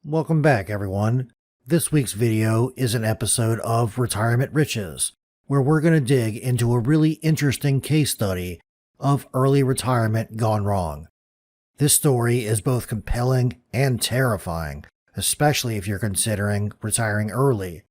Welcome back, everyone. This week's video is an episode of Retirement Riches, where we're going to dig into a really interesting case study of early retirement gone wrong. This story is both compelling and terrifying, especially if you're considering retiring early.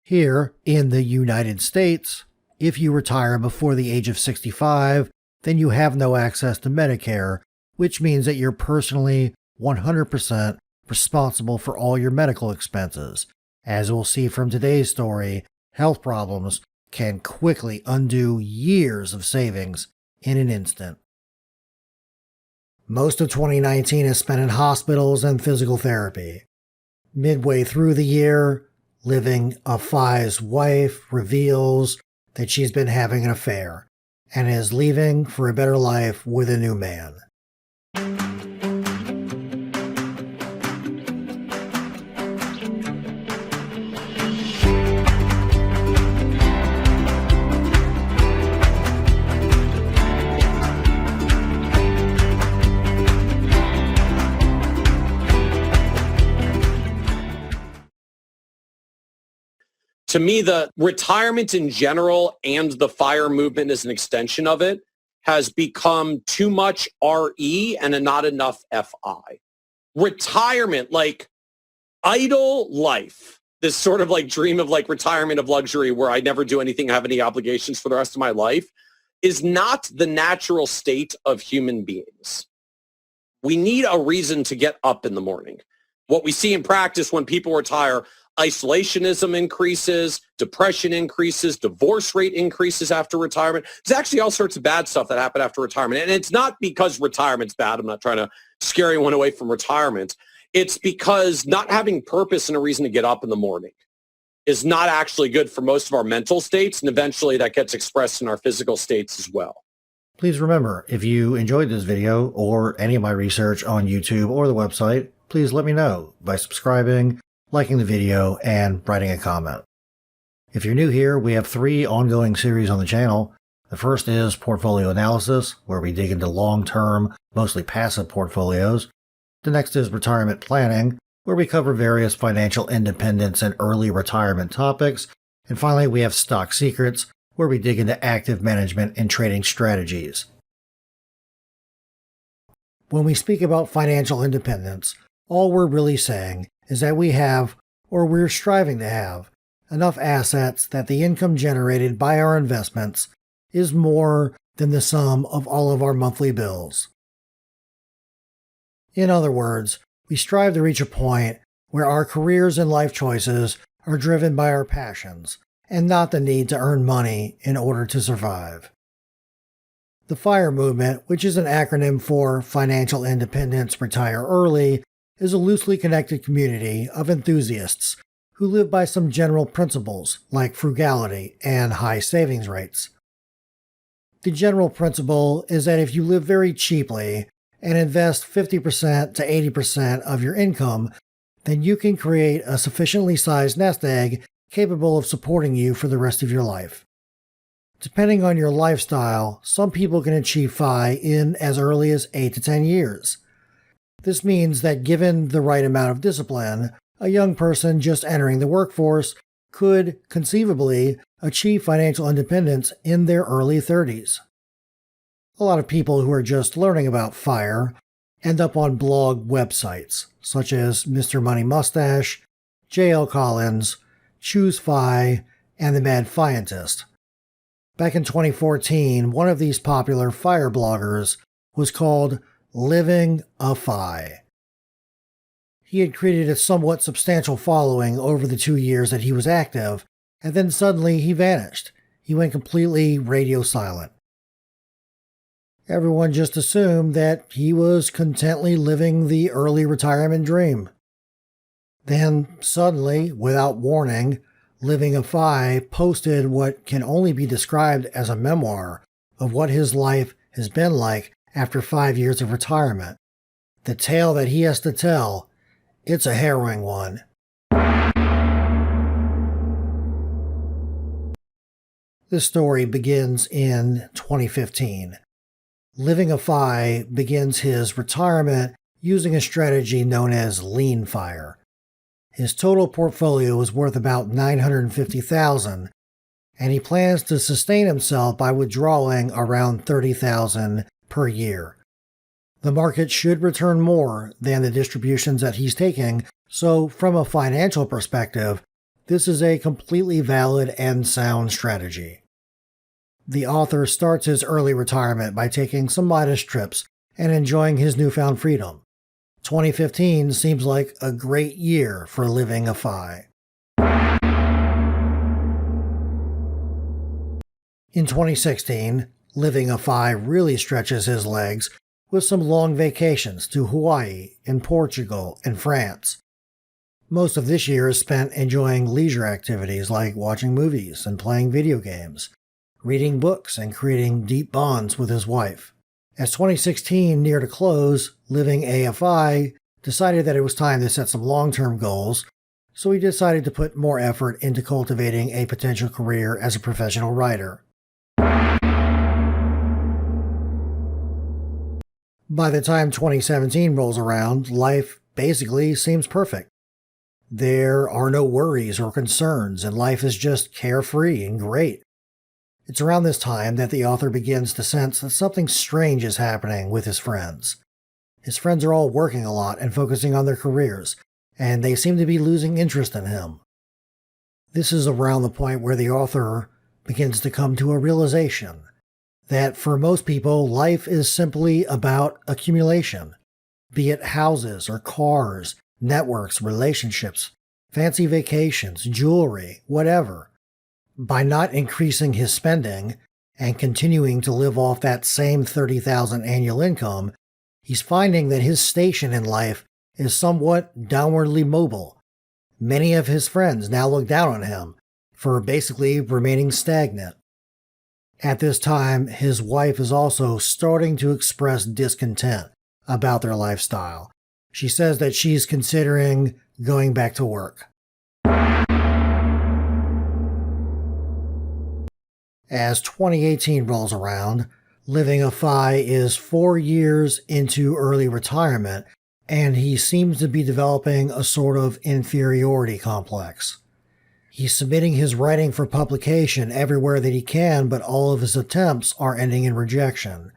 Here, in the United States, if you retire before the age of 65, then you have no access to Medicare, which means that you're personally 100% responsible for all your medical expenses. As we'll see from today's story, health problems can quickly undo years of savings in an instant. Most of 2019 is spent in hospitals and physical therapy. Midway through the year, Living a Fi's wife reveals that she's been having an affair and is leaving for a better life with a new man. To me, the retirement in general and the FIRE movement as an extension of it has become too much RE and not enough FI. Retirement, like idle life, this sort of like dream of like retirement of luxury where I never do anything, have any obligations for the rest of my life, is not the natural state of human beings. We need a reason to get up in the morning. What we see in practice when people retire, isolationism increases, depression increases, divorce rate increases after retirement. There's actually all sorts of bad stuff that happen after retirement. And it's not because retirement's bad. I'm not trying to scare anyone away from retirement. It's because not having purpose and a reason to get up in the morning is not actually good for most of our mental states. And eventually that gets expressed in our physical states as well. Please remember, if you enjoyed this video or any of my research on YouTube or the website, please let me know by subscribing, liking the video, and writing a comment. If you're new here, we have 3 ongoing series on the channel. The first is Portfolio Analysis, where we dig into long-term, mostly passive portfolios. The next is Retirement Planning, where we cover various financial independence and early retirement topics. And finally, we have Stock Secrets, where we dig into active management and trading strategies. When we speak about financial independence, all we're really saying is that we have, or we're striving to have, enough assets that the income generated by our investments is more than the sum of all of our monthly bills. In other words, we strive to reach a point where our careers and life choices are driven by our passions and not the need to earn money in order to survive. The FIRE movement, which is an acronym for Financial Independence Retire Early, is a loosely connected community of enthusiasts who live by some general principles like frugality and high savings rates. The general principle is that if you live very cheaply and invest 50% to 80% of your income, then you can create a sufficiently sized nest egg capable of supporting you for the rest of your life. Depending on your lifestyle, some people can achieve FI in as early as 8 to 10 years. This means that given the right amount of discipline, a young person just entering the workforce could conceivably achieve financial independence in their early 30s. A lot of people who are just learning about FIRE end up on blog websites such as Mr. Money Mustache, J.L. Collins, Choose FI, and The Mad Fientist. Back in 2014, one of these popular FIRE bloggers was called Living a Fi. He had created a somewhat substantial following over the 2 years that he was active, and then suddenly he vanished. He went completely radio silent. Everyone just assumed that he was contently living the early retirement dream. Then, suddenly, without warning, Living a Fi posted what can only be described as a memoir of what his life has been like after 5 years of retirement. The tale that he has to tell, it's a harrowing one. This story begins in 2015. Living a Fi begins his retirement using a strategy known as lean FIRE, His total portfolio is worth about $950,000, and he plans to sustain himself by withdrawing around $30,000 per year. The market should return more than the distributions that he's taking, so from a financial perspective, this is a completely valid and sound strategy. The author starts his early retirement by taking some modest trips and enjoying his newfound freedom. 2015 seems like a great year for living a FI. In 2016, living a FI really stretches his legs with some long vacations to Hawaii and Portugal and France. Most of this year is spent enjoying leisure activities like watching movies and playing video games, reading books, and creating deep bonds with his wife. As 2016 neared a close, living a FI decided that it was time to set some long-term goals, so he decided to put more effort into cultivating a potential career as a professional writer. By the time 2017 rolls around, life basically seems perfect. There are no worries or concerns, and life is just carefree and great. It's around this time that the author begins to sense that something strange is happening with his friends. His friends are all working a lot and focusing on their careers, and they seem to be losing interest in him. This is around the point where the author begins to come to a realization that for most people, life is simply about accumulation, be it houses or cars, networks, relationships, fancy vacations, jewelry, whatever. By not increasing his spending and continuing to live off that same $30,000 annual income, he's finding that his station in life is somewhat downwardly mobile. Many of his friends now look down on him for basically remaining stagnant. At this time, his wife is also starting to express discontent about their lifestyle. She says that she's considering going back to work. As 2018 rolls around, living a FI is 4 years into early retirement, and he seems to be developing a sort of inferiority complex. He's submitting his writing for publication everywhere that he can, but all of his attempts are ending in rejection.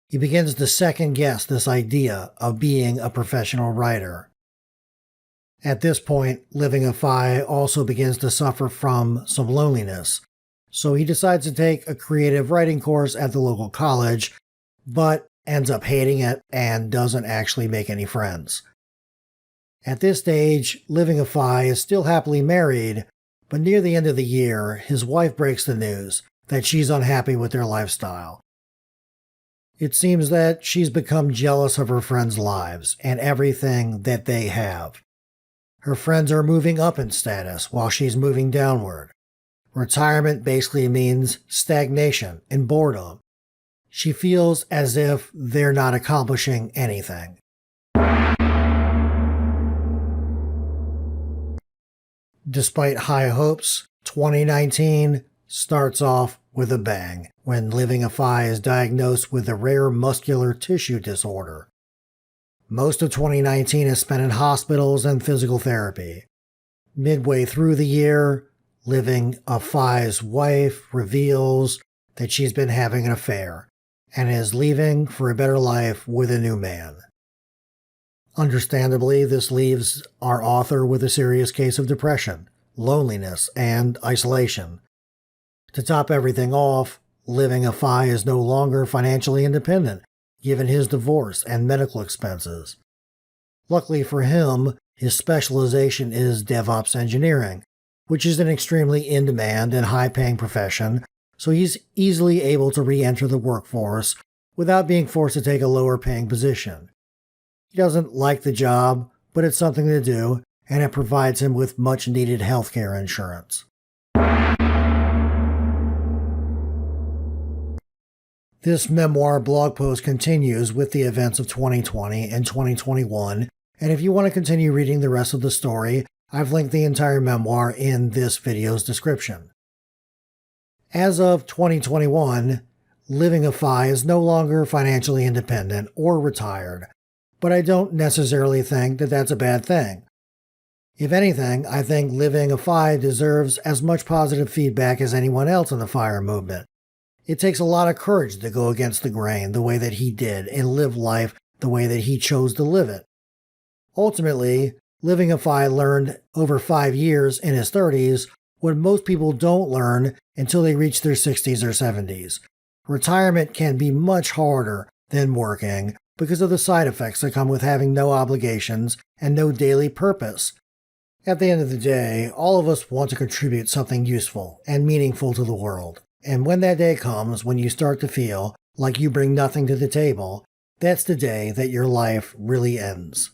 He begins to second-guess this idea of being a professional writer. At this point, living a FI also begins to suffer from some loneliness, so he decides to take a creative writing course at the local college, but ends up hating it and doesn't actually make any friends. At this stage, living a FI is still happily married, but near the end of the year, his wife breaks the news that she's unhappy with their lifestyle. It seems that she's become jealous of her friends' lives and everything that they have. Her friends are moving up in status while she's moving downward. Retirement basically means stagnation and boredom. She feels as if they're not accomplishing anything. Despite high hopes, 2019 starts off with a bang when living a FI is diagnosed with a rare muscular tissue disorder. Most of 2019 is spent in hospitals and physical therapy. Midway through the year, living a FI's wife reveals that she's been having an affair and is leaving for a better life with a new man. Understandably, this leaves our author with a serious case of depression, loneliness, and isolation. To top everything off, living a FI is no longer financially independent, given his divorce and medical expenses. Luckily for him, his specialization is DevOps engineering, which is an extremely in-demand and high-paying profession, so he's easily able to re-enter the workforce without being forced to take a lower-paying position. He doesn't like the job, but it's something to do, and it provides him with much-needed healthcare insurance. This memoir blog post continues with the events of 2020 and 2021, and if you want to continue reading the rest of the story, I've linked the entire memoir in this video's description. As of 2021, living a FI is no longer financially independent or retired, but I don't necessarily think that that's a bad thing. If anything, I think living a FI deserves as much positive feedback as anyone else in the FIRE movement. It takes a lot of courage to go against the grain the way that he did and live life the way that he chose to live it. Ultimately, living a FI learned over 5 years in his 30s what most people don't learn until they reach their 60s or 70s. Retirement can be much harder than working because of the side effects that come with having no obligations and no daily purpose. At the end of the day, all of us want to contribute something useful and meaningful to the world. And when that day comes, when you start to feel like you bring nothing to the table, that's the day that your life really ends.